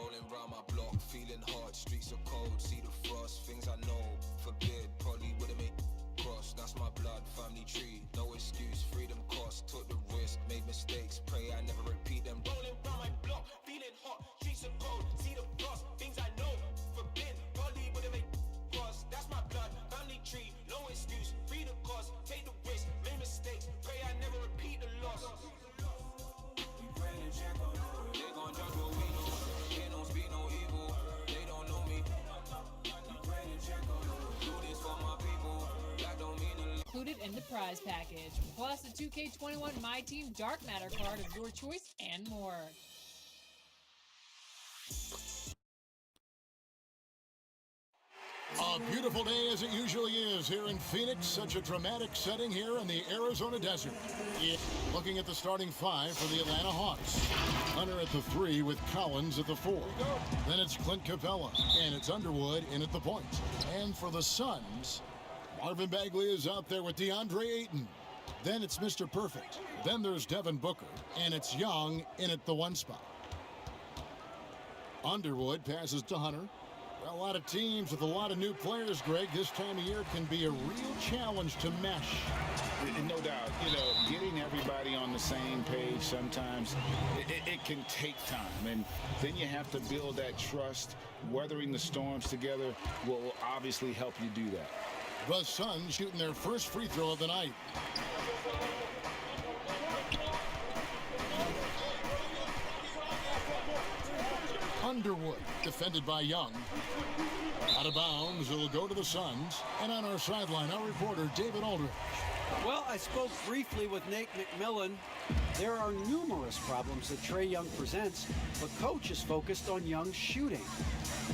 Rolling round my block, feeling hot, streets are cold, see the frost, things I know, forbid, probably wouldn't make cross, that's my blood, family tree, no excuse, freedom cost, took the risk, made mistakes, pray I never repeat them. Rolling round my block, feeling hot, streets are cold, see the frost, things I know, forbid, probably wouldn't make cross, that's my blood, family tree, no excuse, freedom cost, take the risk, made mistakes, pray I never repeat the loss. They gon' judge what we know. They don't speak no evil. They don't know me. Do this for my people. That don't mean a lot. Included in the prize package, plus the 2K21 My Team Dark Matter card of your choice and more. A beautiful day as it usually is here in Phoenix. Such a dramatic setting here in the Arizona desert. Looking at the starting five for the Atlanta Hawks. Hunter at the 3 with Collins at the 4. Then it's Clint Capella and it's Underwood in at the point. And for the Suns, Marvin Bagley is out there with DeAndre Ayton. Then it's Mr. Perfect. Then there's Devin Booker and it's Young in at the 1 spot. Underwood passes to Hunter. A lot of teams with a lot of new players, Greg, this time of year can be a real challenge to mesh. No doubt, getting everybody on the same page sometimes, it can take time. And then you have to build that trust. Weathering the storms together will obviously help you do that. The Suns shooting their first free throw of the night. Underwood, defended by Young. Out of bounds, it'll go to the Suns. And on our sideline, our reporter, David Aldridge. Well, I spoke briefly with Nate McMillan. There are numerous problems that Trae Young presents, but Coach is focused on Young's shooting.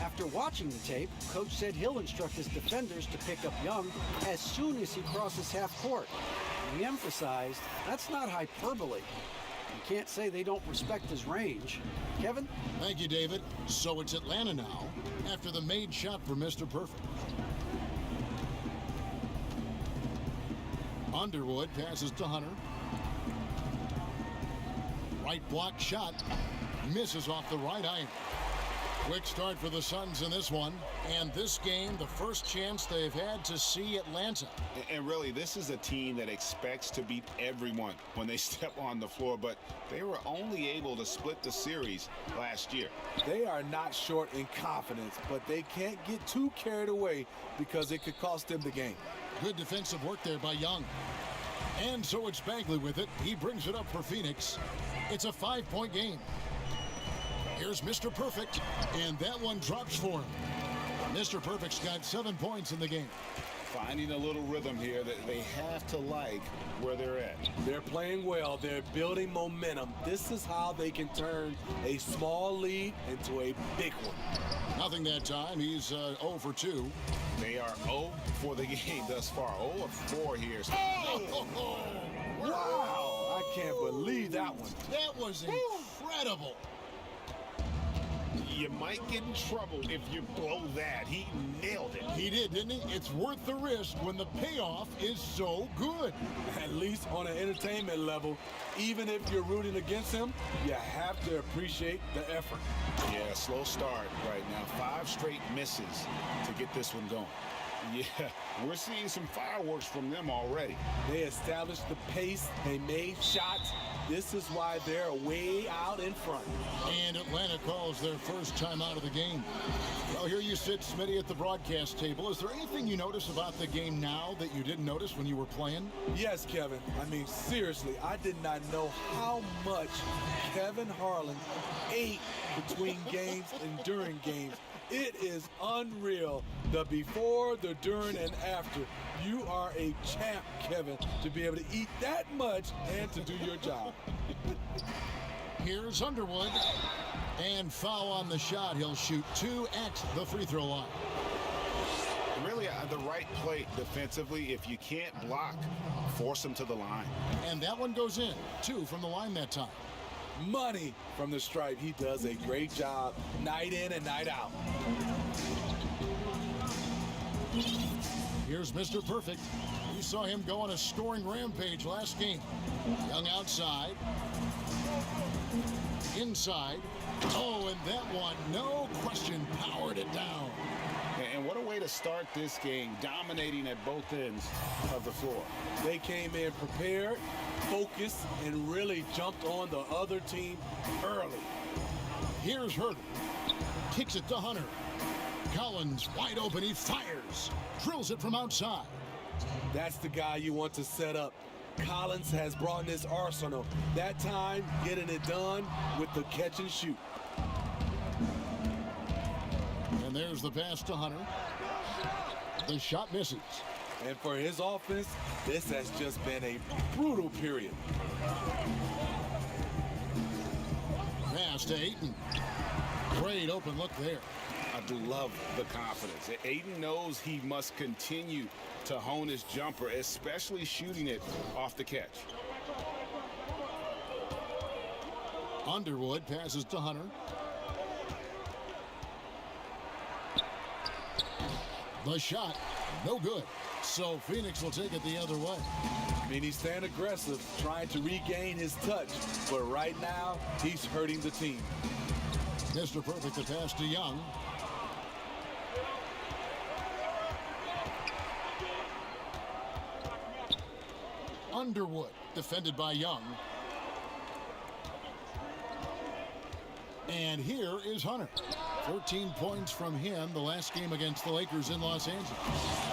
After watching the tape, Coach said he'll instruct his defenders to pick up Young as soon as he crosses half court. And he emphasized that's not hyperbole. You can't say they don't respect his range. Kevin? Thank you, David. So it's Atlanta now after the made shot for Mr. Perfect. Underwood passes to Hunter. Right block shot. Misses off the right iron. Quick start for the Suns in this one. And this game, the first chance they've had to see Atlanta. And really, this is a team that expects to beat everyone when they step on the floor, but they were only able to split the series last year. They are not short in confidence, but they can't get too carried away because it could cost them the game. Good defensive work there by Young. And so it's Bagley with it. He brings it up for Phoenix. It's a 5-point game. Here's Mr. Perfect, and that one drops for him. Mr. Perfect's got 7 points in the game. Finding a little rhythm here that they have to like where they're at. They're playing well. They're building momentum. This is how they can turn a small lead into a big one. Nothing that time. He's 0 for 2. They are 0 for the game thus far. 0 of 4 here. Oh! Wow! I can't believe that one. That was incredible. You might get in trouble if you blow that. He nailed it. He did, didn't he? It's worth the risk when the payoff is so good. At least on an entertainment level, even if you're rooting against him, you have to appreciate the effort. Yeah, slow start right now. 5 straight misses to get this one going. Yeah, we're seeing some fireworks from them already. They established the pace. They made shots. This is why they're way out in front. And Atlanta calls their first time out of the game. Well, here you sit, Smitty, at the broadcast table. Is there anything you notice about the game now that you didn't notice when you were playing? Yes, Kevin. I mean, seriously, I did not know how much Kevin Harlan ate between games and during games. It is unreal. The before, the during, and after. You are a champ, Kevin, to be able to eat that much and to do your job. Here's Underwood. And foul on the shot. He'll shoot 2 at the free throw line. Really, the right play defensively. If you can't block, force him to the line. And that one goes in. 2 from the line that time. Money from the stripe. He does a great job night in and night out. Here's Mr. Perfect. You saw him go on a scoring rampage last game. Young outside. Inside. Oh, and that one, no question, powered it down. And what a way to start this game, dominating at both ends of the floor. They came in prepared, focused, and really jumped on the other team early. Here's Herder. Kicks it to Hunter. Collins wide open, he fires. Drills it from outside. That's the guy you want to set up. Collins has brought in his arsenal. That time, getting it done with the catch and shoot. And there's the pass to Hunter. The shot misses. And for his offense, this has just been a brutal period. Pass to Ayton. Great open look there. I love the confidence. Ayton knows he must continue to hone his jumper, especially shooting it off the catch. Underwood passes to Hunter. The shot, no good. So Phoenix will take it the other way. I mean, he's staying aggressive, trying to regain his touch. But right now, he's hurting the team. Mr. Perfect, the pass to Young. Underwood, defended by Young. And here is Hunter. 14 points from him the last game against the Lakers in Los Angeles.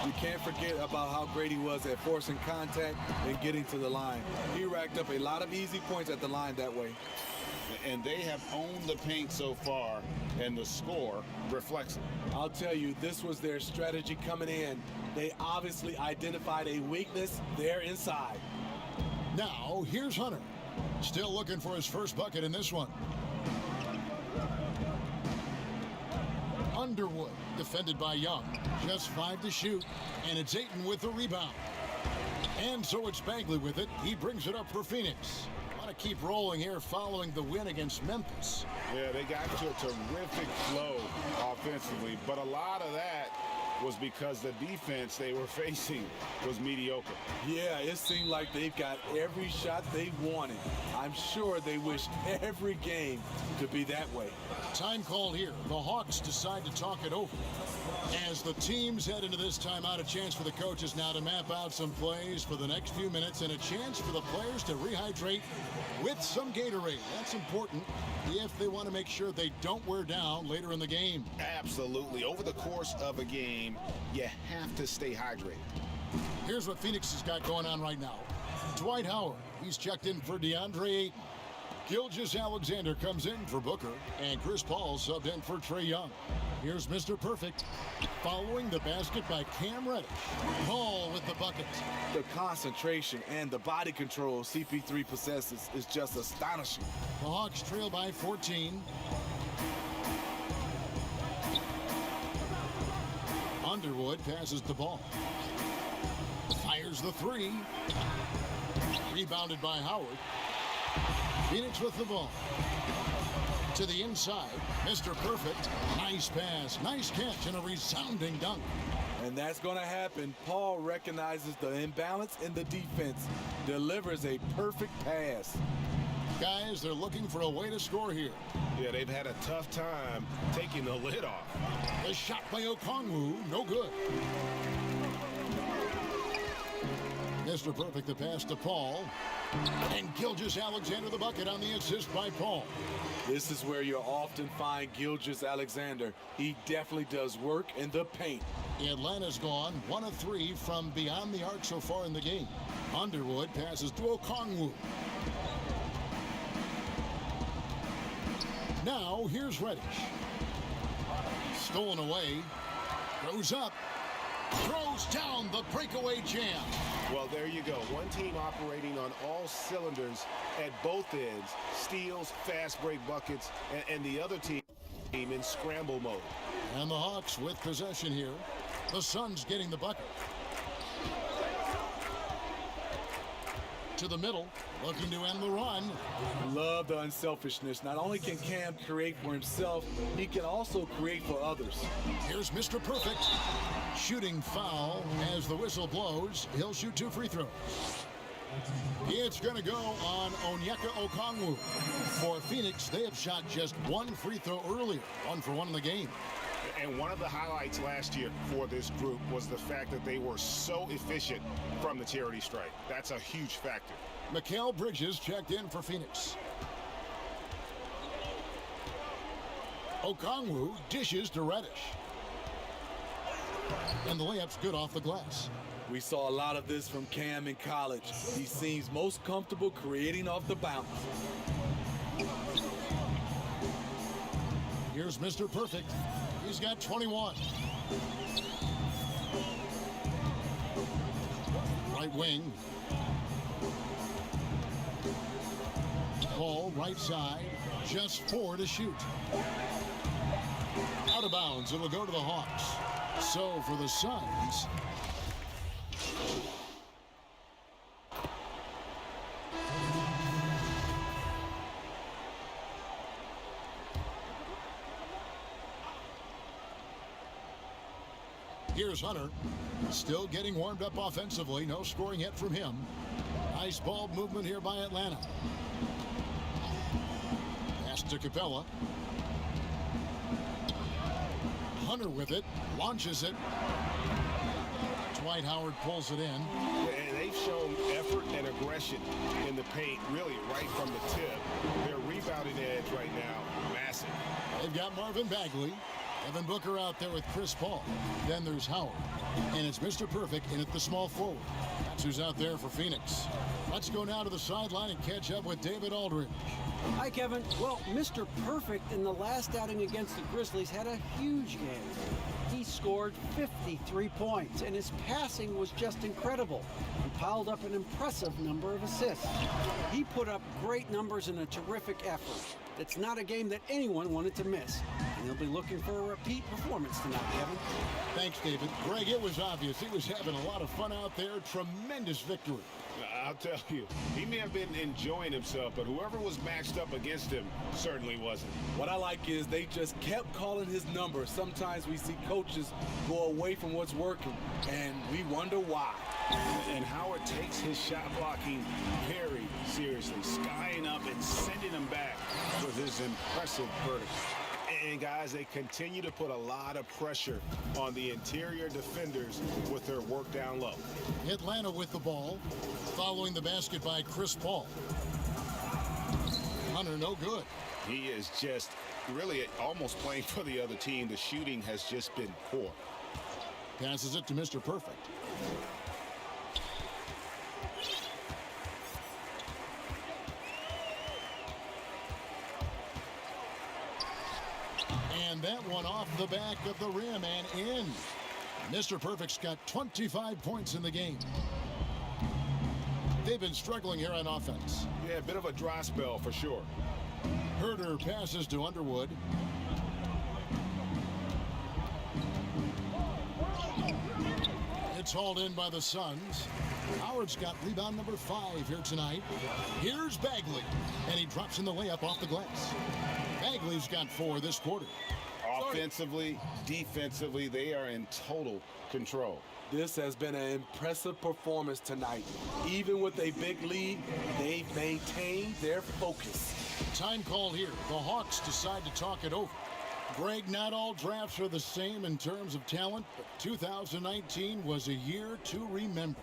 You can't forget about how great he was at forcing contact and getting to the line. He racked up a lot of easy points at the line that way. And they have owned the paint so far, and the score reflects it. I'll tell you, this was their strategy coming in. They obviously identified a weakness there inside. Now, here's Hunter. Still looking for his first bucket in this one. Underwood, defended by Young. Just 5 to shoot, and it's Ayton with the rebound. And so it's Bagley with it. He brings it up for Phoenix. Want to keep rolling here following the win against Memphis. Yeah, they got into a terrific flow offensively, but a lot of that was because the defense they were facing was mediocre. Yeah, it seemed like they've got every shot they wanted. I'm sure they wish every game to be that way. Time called here. The Hawks decide to talk it over. As the teams head into this timeout, a chance for the coaches now to map out some plays for the next few minutes and a chance for the players to rehydrate with some Gatorade. That's important if they want to make sure they don't wear down later in the game. Absolutely. Over the course of a game, you have to stay hydrated. Here's what Phoenix has got going on right now. Dwight Howard, he's checked in for DeAndre Ayton. Gilgeous-Alexander comes in for Booker, and Chris Paul subbed in for Trae Young. Here's Mr. Perfect, following the basket by Cam Reddish. Paul with the bucket. The concentration and the body control CP3 possesses is just astonishing. The Hawks trail by 14. Underwood passes the ball. Fires the 3. Rebounded by Howard. Phoenix with the ball. To the inside, Mr. Perfect. Nice pass, nice catch, and a resounding dunk. And that's going to happen. Paul recognizes the imbalance in the defense, delivers a perfect pass. Guys, they're looking for a way to score here. Yeah, they've had a tough time taking the lid off. The shot by Okongwu, no good. Mr. Perfect, the pass to Paul. And Gilgeous-Alexander the bucket on the assist by Paul. This is where you'll often find Gilgeous-Alexander. He definitely does work in the paint. Atlanta's gone 1 of 3 from beyond the arc so far in the game. Underwood passes to Okongwu. Now, here's Reddish. Stolen away. Goes up. Throws down the breakaway jam. Well, there you go. One team operating on all cylinders at both ends. Steals, fast break buckets, and the other team in scramble mode. And the Hawks with possession here. The Suns getting the bucket. to the middle, looking to end the run. Love the unselfishness. Not only can Cam create for himself, he can also create for others. Here's Mr. Perfect. Shooting foul as the whistle blows. He'll shoot 2 free throws. It's going to go on Onyeka Okongwu. For Phoenix, they have shot just 1 free throw earlier. 1 for 1 in the game. And one of the highlights last year for this group was the fact that they were so efficient from the charity stripe. That's a huge factor. Mikal Bridges checked in for Phoenix. Okongwu dishes to Reddish. And the layup's good off the glass. We saw a lot of this from Cam in college. He seems most comfortable creating off the bounce. Here's Mr. Perfect. He's got 21. Right wing. Ball right side. Just 4 to shoot. Out of bounds. It'll go to the Hawks. So for the Suns, here's Hunter, still getting warmed up offensively. No scoring yet from him. Nice ball movement here by Atlanta. Pass to Capella. Hunter with it, launches it. Dwight Howard pulls it in. And they've shown effort and aggression in the paint, really right from the tip. Their rebounding edge right now, massive. They've got Marvin Bagley. Evan Booker out there with Chris Paul. Then there's Howard. And it's Mr. Perfect in at the small forward. That's who's out there for Phoenix. Let's go now to the sideline and catch up with David Aldridge. Hi, Kevin. Well, Mr. Perfect in the last outing against the Grizzlies had a huge game. He scored 53 points, and his passing was just incredible. He piled up an impressive number of assists. He put up great numbers in a terrific effort. It's not a game that anyone wanted to miss, and they'll be looking for a repeat performance tonight, Kevin. Thanks, David. Greg, it was obvious. He was having a lot of fun out there. Tremendous victory. I'll tell you, he may have been enjoying himself, but whoever was matched up against him certainly wasn't. What I like is they just kept calling his number. Sometimes we see coaches go away from what's working, and we wonder why. And Howard takes his shot blocking very seriously, skying up and sending him back with his impressive vertical. And guys, they continue to put a lot of pressure on the interior defenders with their work down low. Atlanta with the ball, following the basket by Chris Paul. Hunter, no good. He is just really almost playing for the other team. The shooting has just been poor. Passes it to Mr. Perfect. And that one off the back of the rim and in. Mr. Perfect's got 25 points in the game. They've been struggling here on offense. Yeah, a bit of a dry spell for sure. Herter passes to Underwood. It's hauled in by the Suns. Howard's got rebound number 5 here tonight. Here's Bagley, and he drops in the layup off the glass. Bagley's got 4 this quarter. Offensively, defensively, they are in total control. This has been an impressive performance tonight. Even with a big lead, they've maintained their focus. Time call here. The Hawks decide to talk it over. Greg, not all drafts are the same in terms of talent, but 2019 was a year to remember.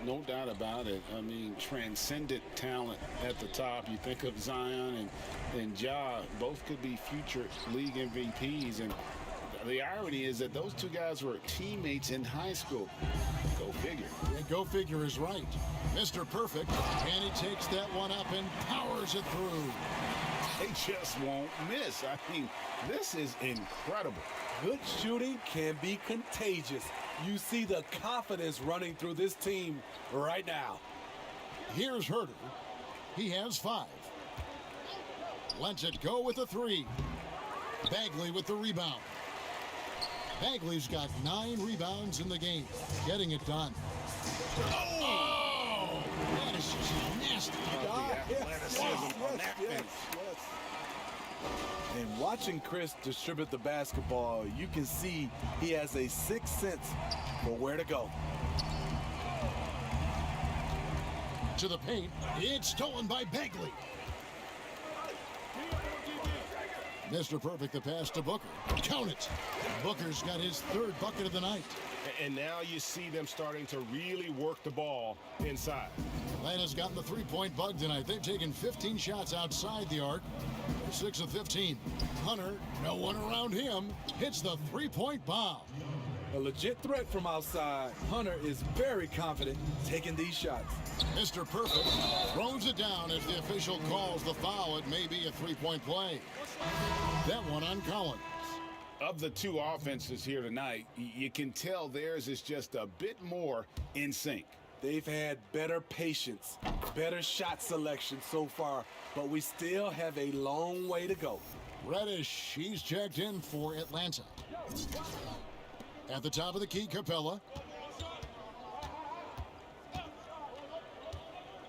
No doubt about it. I mean, transcendent talent at the top. You think of Zion and Ja, both could be future league MVPs. And the irony is that those two guys were teammates in high school. Go figure. Yeah, go figure is right. Mr. Perfect, and he takes that one up and powers it through. They just won't miss. I mean, this is incredible. Good shooting can be contagious. You see the confidence running through this team right now. Here's Herter. He has 5. Lets it go with a 3. Bagley with the rebound. Bagley's got 9 rebounds in the game. Getting it done. Oh! That is nasty. The athleticism on that finish. And watching Chris distribute the basketball, you can see he has a sixth sense for where to go. To the paint, it's stolen by Bagley. Mr. Perfect, the pass to Booker. Count it. Booker's got his third bucket of the night. And now you see them starting to really work the ball inside. Atlanta's gotten the three-point bug tonight. They've taken 15 shots outside the arc. They're 6 of 15. Hunter, no one around him, hits the three-point bomb. A legit threat from outside. Hunter is very confident taking these shots. Mr. Perfect throws it down as the official calls the foul. It may be a three-point play. That one on Collins. Of the two offenses here tonight, you can tell theirs is just a bit more in sync. They've had better patience, better shot selection so far, but we still have a long way to go. Reddish, she's checked in for Atlanta. At the top of the key, Capella.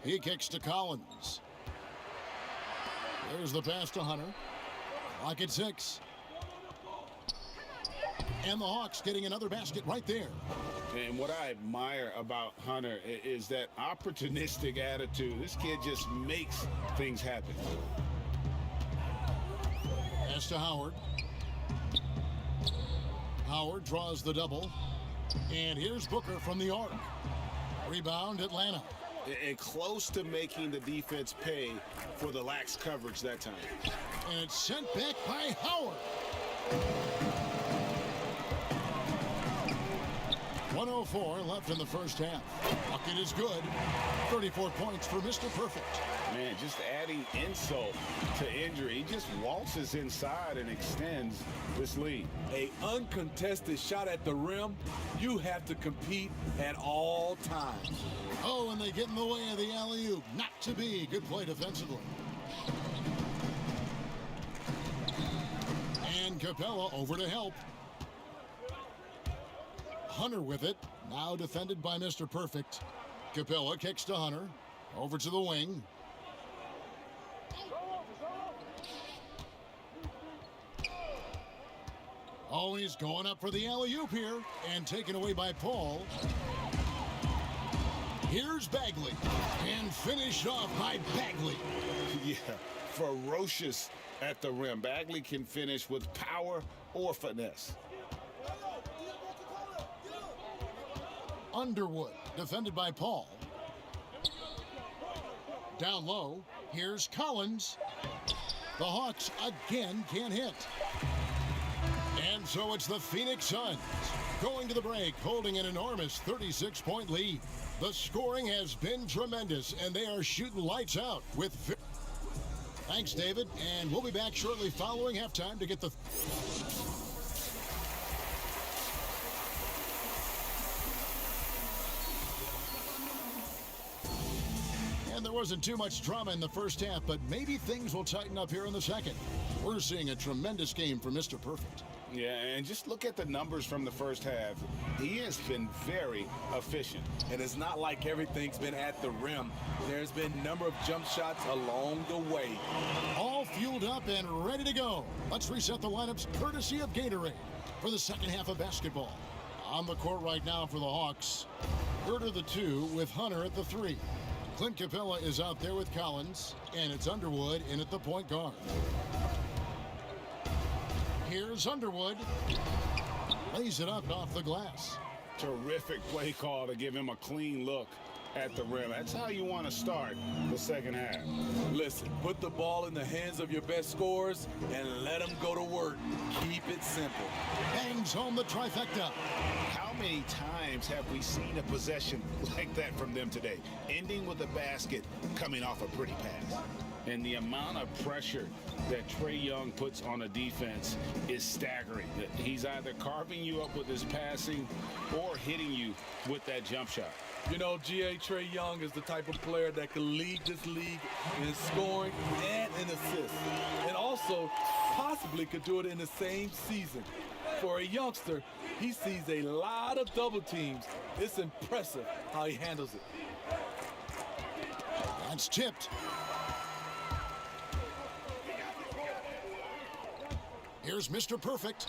He kicks to Collins. There's the pass to Hunter. Clock at 6. And the Hawks getting another basket right there. And what I admire about Hunter is that opportunistic attitude. This kid just makes things happen. Pass to Howard. Howard draws the double. And here's Booker from the arc. Rebound, Atlanta. And close to making the defense pay for the lax coverage that time. And it's sent back by Howard. 104 left in the first half. Bucket is good. 34 points for Mr. Perfect. Man, just adding insult to injury. He just waltzes inside and extends this lead. A uncontested shot at the rim, you have to compete at all times. Oh, and they get in the way of the alley-oop. Not to be. Good play defensively. And Capella over to help. Hunter with it. Now defended by Mr. Perfect. Capella kicks to Hunter. Over to the wing. Oh, he's going up for the alley-oop here. And taken away by Paul. Here's Bagley. And finished off by Bagley. Yeah, ferocious at the rim. Bagley can finish with power or finesse. Underwood, defended by Paul. Down low, here's Collins. The Hawks again can't hit. And so it's the Phoenix Suns going to the break, holding an enormous 36-point lead. The scoring has been tremendous, and they are shooting lights out with... Thanks, David, and we'll be back shortly following halftime to get the... And there wasn't too much drama in the first half, but maybe things will tighten up here in the second. We're seeing a tremendous game for Mr. Perfect. Yeah, and just look at the numbers from the first half. He has been very efficient. And it's not like everything's been at the rim. There's been a number of jump shots along the way. All fueled up and ready to go. Let's reset the lineups courtesy of Gatorade for the second half of basketball. On the court right now for the Hawks. Herter the 2 with Hunter at the 3. Clint Capella is out there with Collins, and it's Underwood in at the point guard. Here's Underwood. Lays it up off the glass. Terrific play call to give him a clean look at the rim. That's how you want to start the second half. Listen, put the ball in the hands of your best scorers and let them go to work. Keep it simple. Bangs home the trifecta. How many times have we seen a possession like that from them today? Ending with a basket, coming off a pretty pass. And the amount of pressure that Trae Young puts on a defense is staggering. He's either carving you up with his passing or hitting you with that jump shot. You know, Trae Young is the type of player that can lead this league in scoring and in assists. And also possibly could do it in the same season. For a youngster, he sees a lot of double teams. It's impressive how he handles it. That's tipped. Here's Mr. Perfect.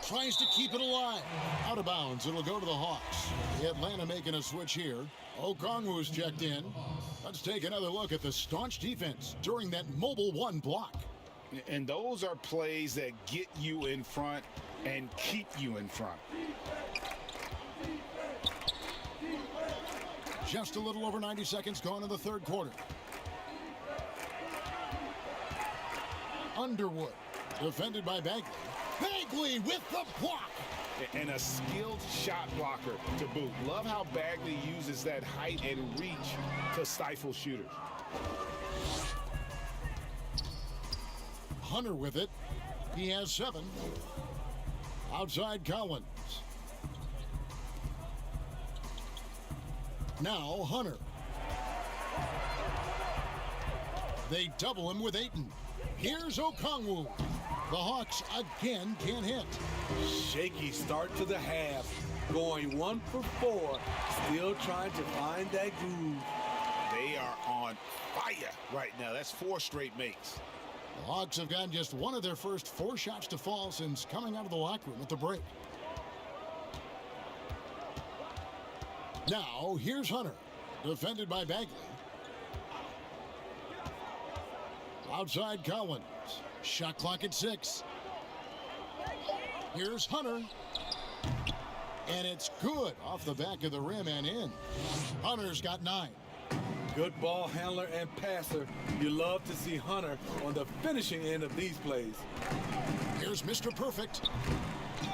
Tries to keep it alive. Out of bounds. It'll go to the Hawks. Atlanta making a switch here. Okongwu's checked in. Let's take another look at the staunch defense during that mobile one block. And those are plays that get you in front and keep you in front. Just a little over 90 seconds gone in the third quarter. Underwood, defended by Bagley. Bagley with the block. And a skilled shot blocker to boot. Love how Bagley uses that height and reach to stifle shooters. Hunter with it. He has 7. Outside Collins. Now Hunter. They double him with Ayton. Here's Okongwu. The Hawks again can't hit. Shaky start to the half. Going 1 for 4. Still trying to find that groove. They are on fire right now. That's 4 straight makes. The Hawks have gotten just one of their first 4 shots to fall since coming out of the locker room at the break. Now, here's Hunter, defended by Bagley. Outside Collins. Shot clock at 6. Here's Hunter. And it's good off the back of the rim and in. Hunter's got 9. Good ball handler and passer. You love to see Hunter on the finishing end of these plays. Here's Mr. Perfect.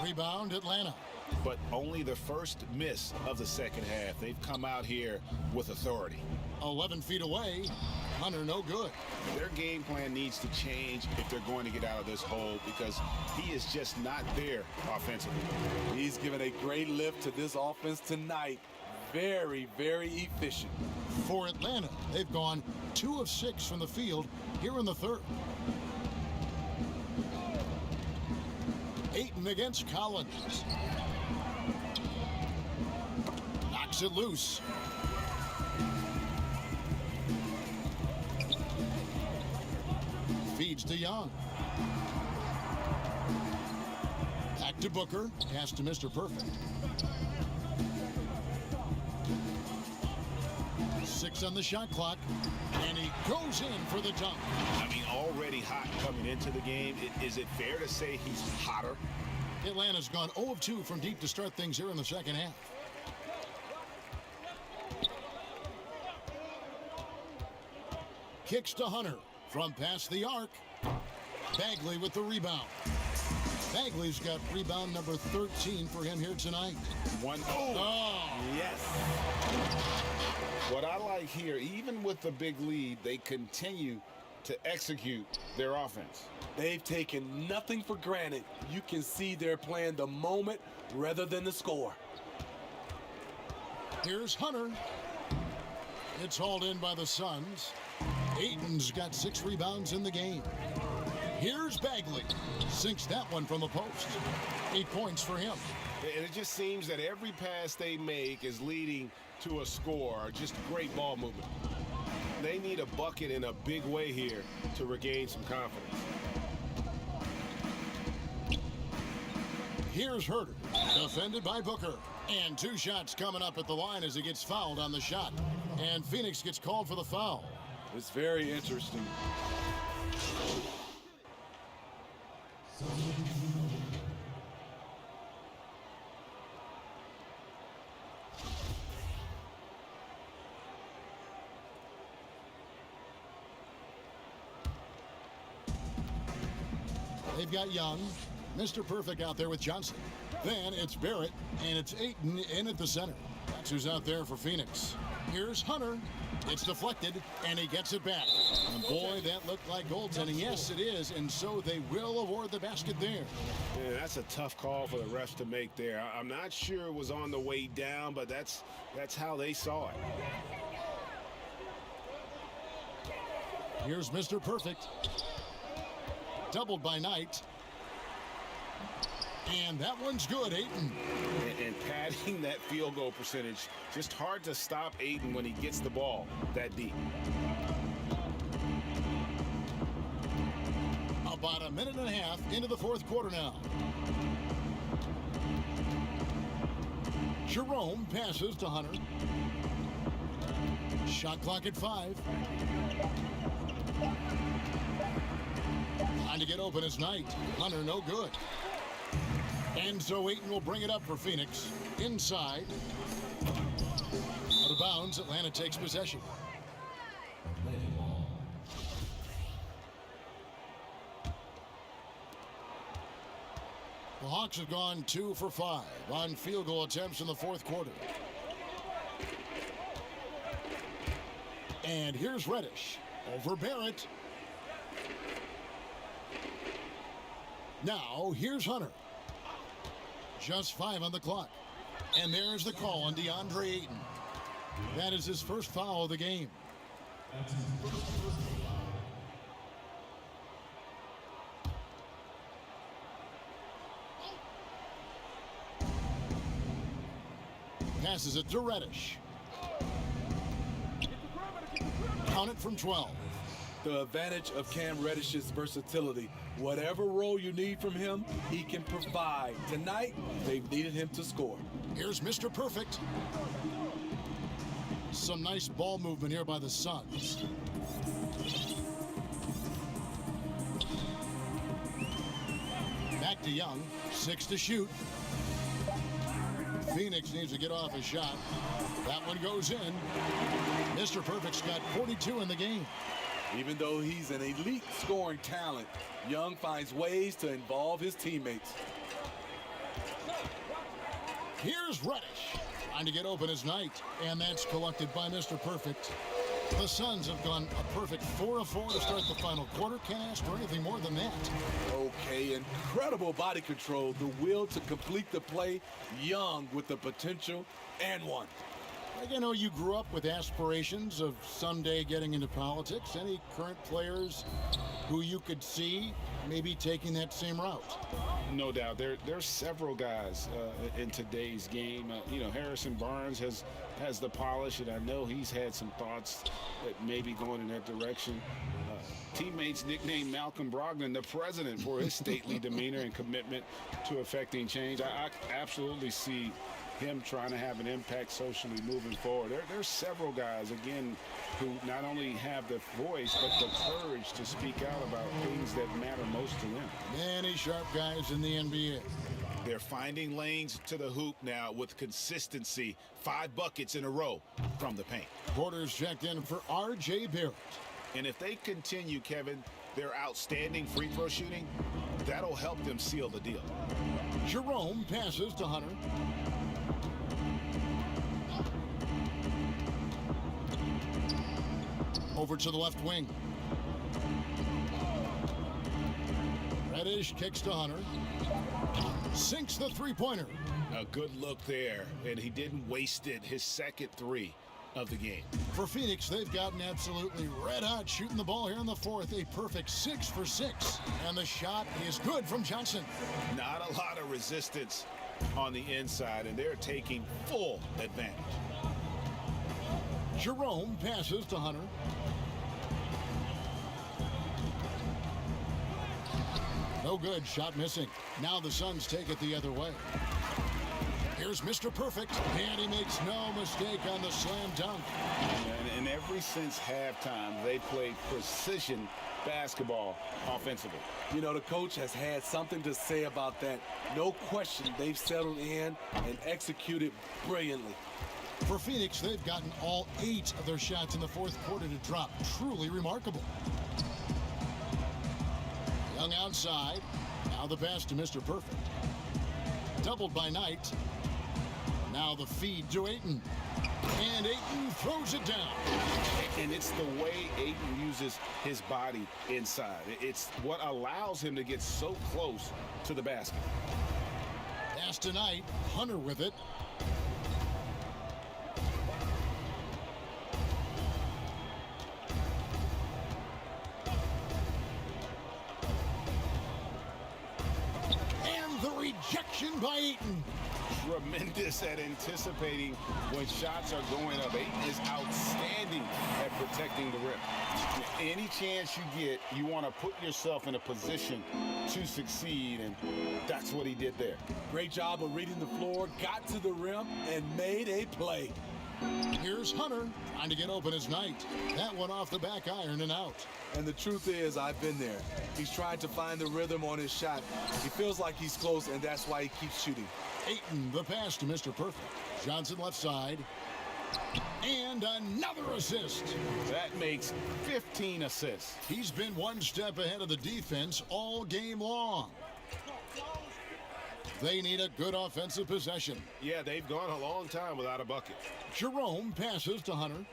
Rebound Atlanta. But only the first miss of the second half. They've come out here with authority. 11 feet away. Hunter no good. Their game plan needs to change if they're going to get out of this hole because he is just not there offensively. He's given a great lift to this offense tonight. Very, very efficient. For Atlanta, they've gone 2 of 6 from the field here in the third. Ayton against Collins. Knocks it loose. Feeds to Young. Back to Booker. Pass to Mr. Perfect. 6 on the shot clock. And he goes in for the dunk. I mean, already hot coming into the game. Is it fair to say he's hotter? Atlanta's gone 0 of 2 from deep to start things here in the second half. Kicks to Hunter from past the arc. Bagley with the rebound. Bagley's got rebound number 13 for him here tonight. Yes. What I like here, even with the big lead, they continue to execute their offense. They've taken nothing for granted. You can see they're playing the moment rather than the score. Here's Hunter. It's hauled in by the Suns. Ayton's got 6 rebounds in the game. Here's Bagley. Sinks that one from the post. 8 points for him. And it just seems that every pass they make is leading to a score. Just great ball movement. They need a bucket in a big way here to regain some confidence. Here's Herter, defended by Booker. And 2 shots coming up at the line as he gets fouled on the shot. And Phoenix gets called for the foul. It's very interesting. They've got Young, Mr. Perfect out there with Johnson. Then it's Barrett, and it's Ayton in at the center. That's who's out there for Phoenix. Here's Hunter. It's deflected, and he gets it back. And boy, that looked like goaltending. Yes, it is, and so they will award the basket there. Yeah, that's a tough call for the refs to make there. I'm not sure it was on the way down, but that's how they saw it. Here's Mr. Perfect. Doubled by Knight. And that one's good, Ayton. And padding that field goal percentage. Just hard to stop Ayton when he gets the ball that deep. About a minute and a half into the fourth quarter now. Jerome passes to Hunter. Shot clock at 5. Trying to get open is Knight. Hunter no good. And so Ayton will bring it up for Phoenix. Inside. Out of bounds, Atlanta takes possession. The Hawks have gone 2 for 5 on field goal attempts in the fourth quarter. And here's Reddish over Barrett. Now here's Hunter. Just 5 on the clock. And there's the call on DeAndre Ayton. That is his first foul of the game. Passes it to Reddish. Count it from 12. The advantage of Cam Reddish's versatility. Whatever role you need from him, he can provide. Tonight, they've needed him to score. Here's Mr. Perfect. Some nice ball movement here by the Suns. Back to Young. 6 to shoot. Phoenix needs to get off a shot. That one goes in. Mr. Perfect's got 42 in the game. Even though he's an elite scoring talent, Young finds ways to involve his teammates. Here's Reddish. Trying to get open as Knight. And that's collected by Mr. Perfect. The Suns have gone a perfect 4 of 4 to start the final quarter. Can't ask for anything more than that. Okay, incredible body control, the will to complete the play. Young with the potential and one. I know you grew up with aspirations of someday getting into politics. Any current players who you could see maybe taking that same route? No doubt. There's several guys in today's game. Harrison Barnes has the polish, and I know he's had some thoughts that maybe going in that direction. Teammates nicknamed Malcolm Brogdon the president for his stately demeanor and commitment to affecting change. I absolutely see him trying to have an impact socially moving forward. There's several guys, again, who not only have the voice, but the courage to speak out about things that matter most to them. Many sharp guys in the NBA. They're finding lanes to the hoop now with consistency. 5 buckets in a row from the paint. Porter's checked in for R.J. Barrett. And if they continue, Kevin, their outstanding free throw shooting, that'll help them seal the deal. Jerome passes to Hunter. Over to the left wing. Reddish kicks to Hunter. Sinks the three-pointer. A good look there, and he didn't waste it. His second 3 of the game. For Phoenix, they've gotten absolutely red hot shooting the ball here in the fourth. A perfect 6 for 6. And the shot is good from Johnson. Not a lot of resistance on the inside, and they're taking full advantage. Jerome passes to Hunter. No good. Shot missing. Now the Suns take it the other way. Here's Mr. Perfect, and he makes no mistake on the slam dunk. And ever since halftime, they played precision basketball offensively. You know, the coach has had something to say about that. No question, they've settled in and executed brilliantly. For Phoenix, they've gotten all 8 of their shots in the fourth quarter to drop. Truly remarkable. Young outside. Now the pass to Mr. Perfect. Doubled by Knight. Now the feed to Ayton. And Ayton throws it down. And it's the way Ayton uses his body inside. It's what allows him to get so close to the basket. Pass to Knight. Hunter with it. And the rejection by Ayton. tremendous at anticipating when shots are going up. Ayton is outstanding at protecting the rim. Any chance you get, you want to put yourself in a position to succeed, and that's what he did there. Great job of reading the floor, got to the rim, and made a play. Here's Hunter trying to get open as Knight. That one off the back iron and out. And the truth is, I've been there. He's trying to find the rhythm on his shot. He feels like he's close, and that's why he keeps shooting. Ayton, the pass to Mr. Perfect. Johnson left side. And another assist. That makes 15 assists. He's been one step ahead of the defense all game long. They need a good offensive possession. Yeah, they've gone a long time without a bucket. Jerome passes to Hunter.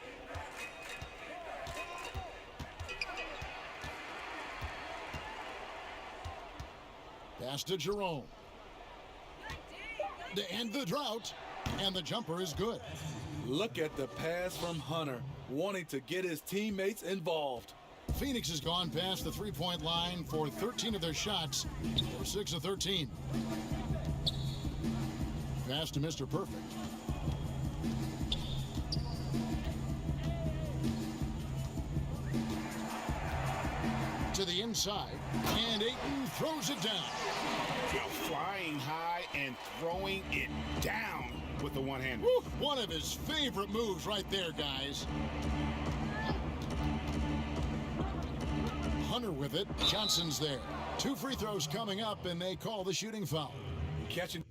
Pass to Jerome. To end the drought, and the jumper is good. Look at the pass from Hunter, wanting to get his teammates involved. Phoenix has gone past the three-point line for 13 of their shots. They're 6 of 13. Pass to Mr. Perfect. To the inside, and Ayton throws it down. Now flying high and throwing it down with the one-hander. One of his favorite moves right there, guys. Hunter with it. Johnson's there. 2 free throws coming up, and they call the shooting foul. Catching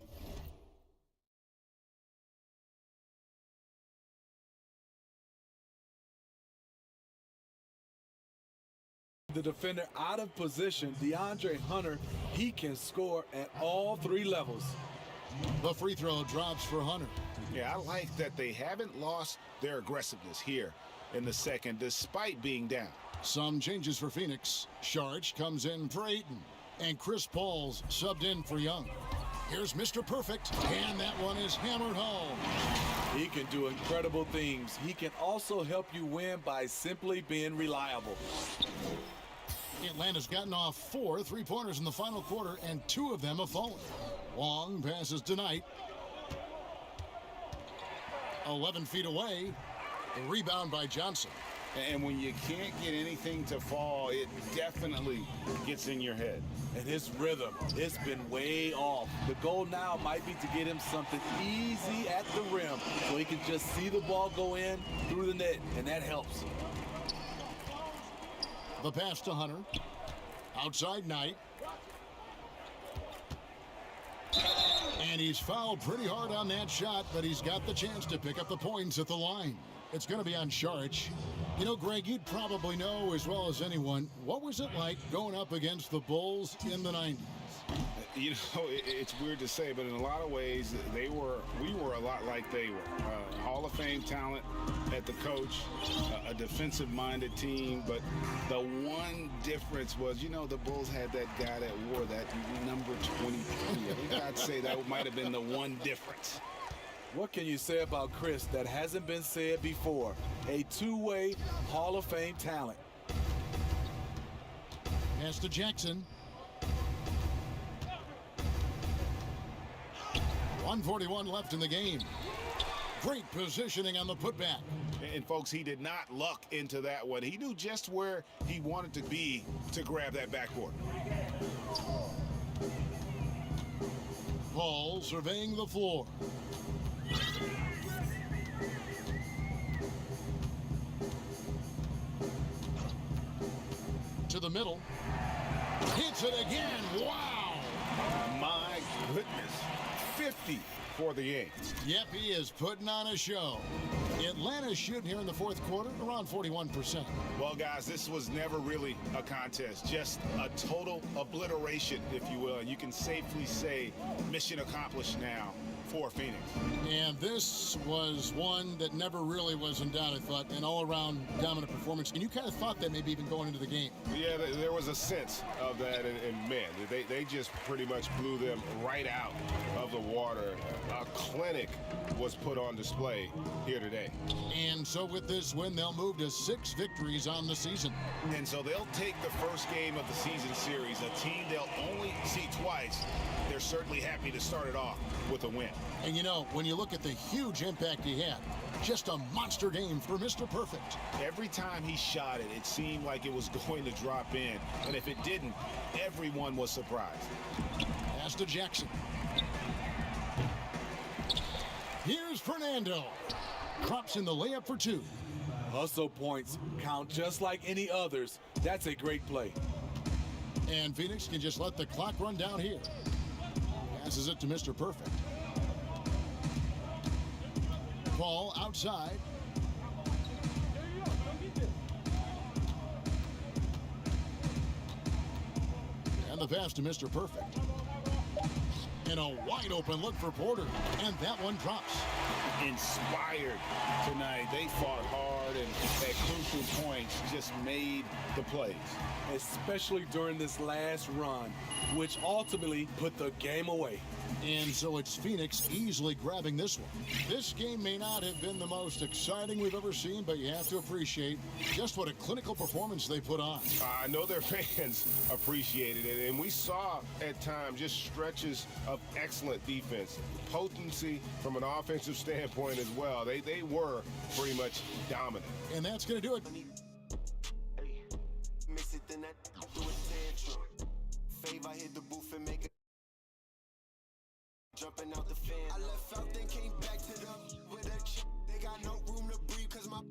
the defender out of position, DeAndre Hunter, he can score at all 3 levels. The free throw drops for Hunter. Yeah, I like that they haven't lost their aggressiveness here in the second, despite being down. Some changes for Phoenix. Sharch comes in for Ayton, and Chris Paul's subbed in for Young. Here's Mr. Perfect, and that one is hammered home. He can do incredible things. He can also help you win by simply being reliable. Atlanta's gotten off 4 3-pointers in the final quarter, and 2 of them have fallen. Long passes to Knight. 11 feet away. A rebound by Johnson. And when you can't get anything to fall, it definitely gets in your head. And his rhythm, it's been way off. The goal now might be to get him something easy at the rim so he can just see the ball go in through the net, and that helps. The pass to Hunter. Outside Knight. And he's fouled pretty hard on that shot, but he's got the chance to pick up the points at the line. It's going to be on Sharch. You know, Greg, you'd probably know as well as anyone, what was it like going up against the Bulls in the 90s? You know, it's weird to say, but in a lot of ways, we were a lot like they were. Hall of Fame talent at the coach, a defensive-minded team, but the one difference was, you know, the Bulls had that guy that wore that number 23. I think I'd say that might have been the one difference. What can you say about Chris that hasn't been said before? A two-way Hall of Fame talent. Pass to Jackson. 1:41 left in the game. Great positioning on the putback. And folks, he did not luck into that one. He knew just where he wanted to be to grab that backboard. Paul surveying the floor. To the middle. Hits it again. Wow. My goodness. 50 for the game. Yep, he is putting on a show. Atlanta's shooting here in the fourth quarter around 41%. Well, guys, this was never really a contest, just a total obliteration, if you will. And you can safely say mission accomplished now for Phoenix. And this was one that never really was in doubt, I thought, an all-around dominant performance. And you kind of thought that maybe even going into the game. Yeah, there was a sense of that, and man, they just pretty much blew them right out of the water. A clinic was put on display here today. And so with this win, they'll move to 6 victories on the season. And so they'll take the first game of the season series, a team they'll only see twice. They're certainly happy to start it off with a win. And you know, when you look at the huge impact he had, just a monster game for Mr. Perfect. Every time he shot it, it seemed like it was going to drop in. And if it didn't, everyone was surprised. Pass to Jackson. Here's Fernando. Drops in the layup for two. Hustle points count just like any others. That's a great play. And Phoenix can just let the clock run down here. Passes it to Mr. Perfect. Ball outside. And the pass to Mr. Perfect. And a wide open look for Porter. And that one drops. Inspired tonight. They fought hard and at crucial points just made the plays. Especially during this last run, which ultimately put the game away. And so it's Phoenix easily grabbing this one. This game may not have been the most exciting we've ever seen, but you have to appreciate just what a clinical performance they put on. I know their fans appreciated it, and we saw at times just stretches of excellent defense. Potency from an offensive standpoint as well. They were pretty much dominant. And that's going to do it. Miss it, then I do a tantrum. Fave, I hit the booth and make it. Jumping out the fan. I left out, then came back to them with a chick. They got no room to breathe, cause my